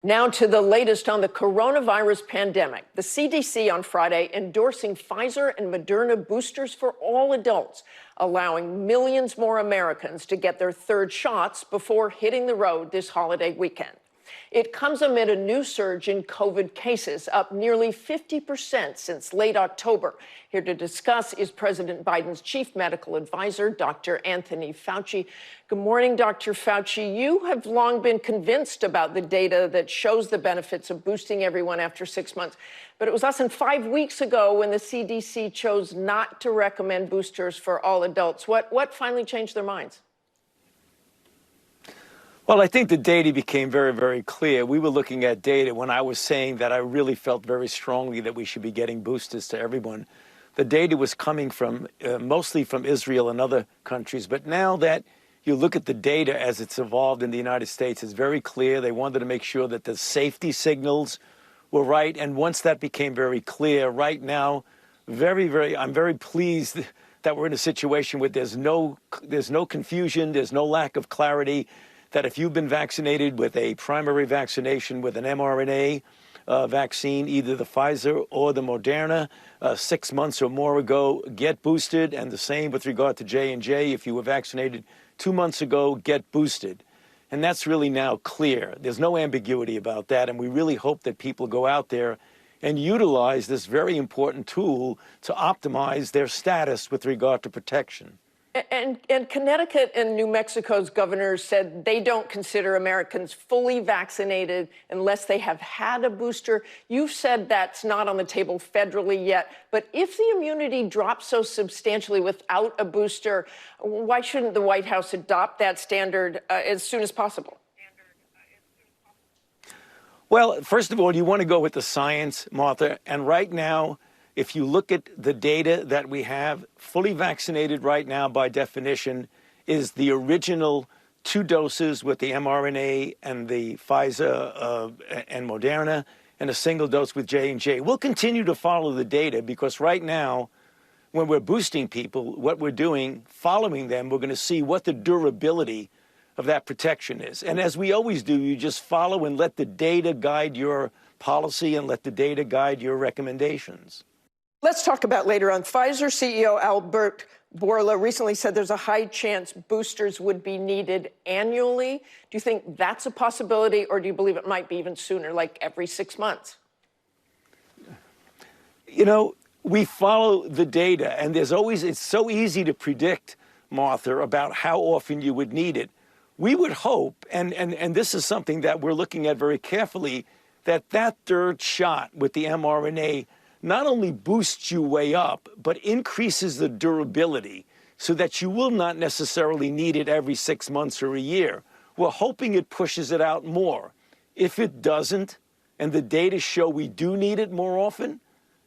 Now to the latest on the coronavirus pandemic. The CDC on Friday endorsing Pfizer and Moderna boosters for all adults, allowing millions more Americans to get their third shots before hitting the road this holiday weekend. It comes amid a new surge in COVID cases, up nearly 50% since late October. Here to discuss is President Biden's chief medical advisor, Dr. Anthony Fauci. Good morning, Dr. Fauci. You have long been convinced about the data that shows the benefits of boosting everyone after 6 months. But it was less than 5 weeks ago when the CDC chose not to recommend boosters for all adults. What finally changed their minds? Well, I think the data became very, very clear. We were looking at data when I was saying that I really felt very strongly that we should be getting boosters to everyone. The data was coming from mostly from Israel and other countries. But now that you look at the data as it's evolved in the United States, it's very clear. They wanted to make sure that the safety signals were right. And once that became very clear, right now, I'm very pleased that we're in a situation where there's no confusion, there's no lack of clarity, that if you've been vaccinated with a primary vaccination with an mRNA vaccine, either the Pfizer or the Moderna, 6 months or more ago, get boosted. And the same with regard to J&J. If you were vaccinated 2 months ago, get boosted. And that's really now clear. There's no ambiguity about that. And we really hope that people go out there and utilize this very important tool to optimize their status with regard to protection. And Connecticut and New Mexico's governors said they don't consider Americans fully vaccinated unless they have had a booster. You've said that's not on the table federally yet. But if the immunity drops so substantially without a booster, why shouldn't the White House adopt that standard as soon as possible? Well, first of all, you want to go with the science, Martha. And right now, if you look at the data that we have, fully vaccinated right now by definition is the original 2 doses with the mRNA and the Pfizer and Moderna, and a single dose with J&J. We'll continue to follow the data because right now, when we're boosting people, what we're doing, following them, we're going to see what the durability of that protection is. And as we always do, you just follow and let the data guide your policy and let the data guide your recommendations. Let's talk about later on. Pfizer CEO Albert Bourla recently said there's a high chance boosters would be needed annually. Do you think that's a possibility, or do you believe it might be even sooner, like every 6 months? You know, we follow the data, and it's so easy to predict, Martha, about how often you would need it. We would hope, and this is something that we're looking at very carefully, that third shot with the mRNA not only boosts you way up, but increases the durability so that you will not necessarily need it every 6 months or a year. We're hoping it pushes it out more. If it doesn't, and the data show we do need it more often,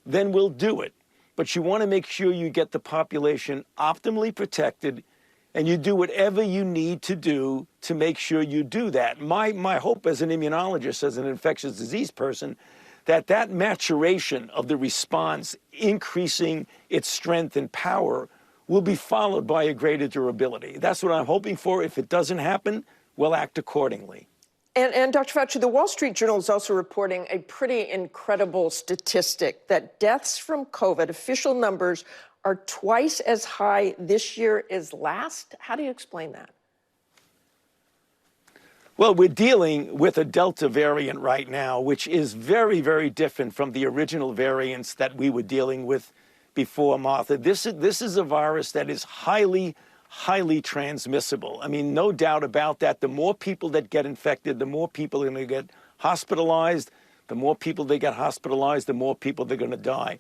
then we'll do it. But you want to make sure you get the population optimally protected, and you do whatever you need to do to make sure you do that. My hope as an immunologist, as an infectious disease person, that maturation of the response, increasing its strength and power, will be followed by a greater durability. That's what I'm hoping for. If it doesn't happen, we'll act accordingly. And Dr. Fauci, the Wall Street Journal is also reporting a pretty incredible statistic that deaths from COVID, official numbers, are twice as high this year as last. How do you explain that? Well, we're dealing with a Delta variant right now, which is very, very different from the original variants that we were dealing with before, Martha. This is a virus that is highly, highly transmissible. I mean, no doubt about that. The more people that get infected, the more people are going to get hospitalized. The more people they get hospitalized, the more people they're going to die.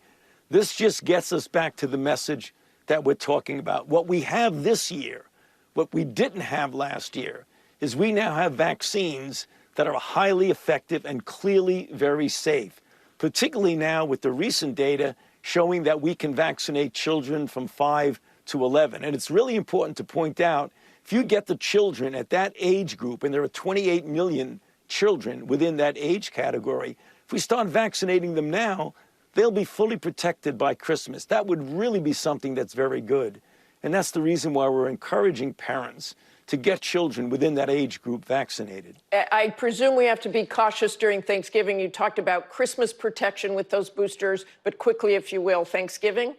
This just gets us back to the message that we're talking about. What we have this year, what we didn't have last year, is we now have vaccines that are highly effective and clearly very safe, particularly now with the recent data showing that we can vaccinate children from 5 to 11. And it's really important to point out, if you get the children at that age group, and there are 28 million children within that age category, if we start vaccinating them now, they'll be fully protected by Christmas. That would really be something that's very good. And that's the reason why we're encouraging parents to get children within that age group vaccinated. I presume we have to be cautious during Thanksgiving. You talked about Christmas protection with those boosters, but quickly, if you will, Thanksgiving?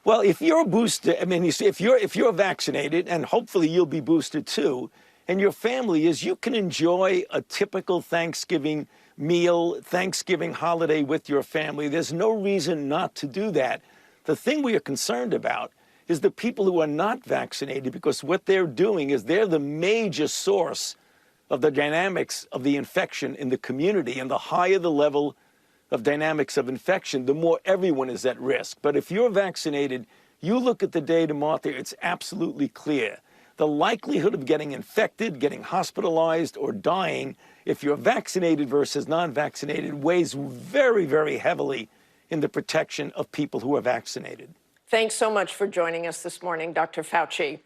Well, if you're boosted, I mean, you see, if you're vaccinated, and hopefully you'll be boosted too, and your family is, you can enjoy a typical Thanksgiving meal, Thanksgiving holiday with your family. There's no reason not to do that. The thing we are concerned about is the people who are not vaccinated, because what they're doing is they're the major source of the dynamics of the infection in the community. And the higher the level of dynamics of infection, the more everyone is at risk. But if you're vaccinated, you look at the data, Martha, it's absolutely clear. The likelihood of getting infected, getting hospitalized, or dying, if you're vaccinated versus non-vaccinated, weighs very, very heavily in the protection of people who are vaccinated. Thanks so much for joining us this morning, Dr. Fauci.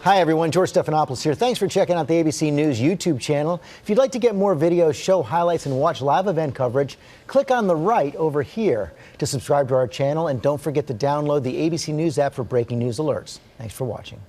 Hi, everyone. George Stephanopoulos here. Thanks for checking out the ABC News YouTube channel. If you'd like to get more videos, show highlights, and watch live event coverage, click on the right over here to subscribe to our channel. And don't forget to download the ABC News app for breaking news alerts. Thanks for watching.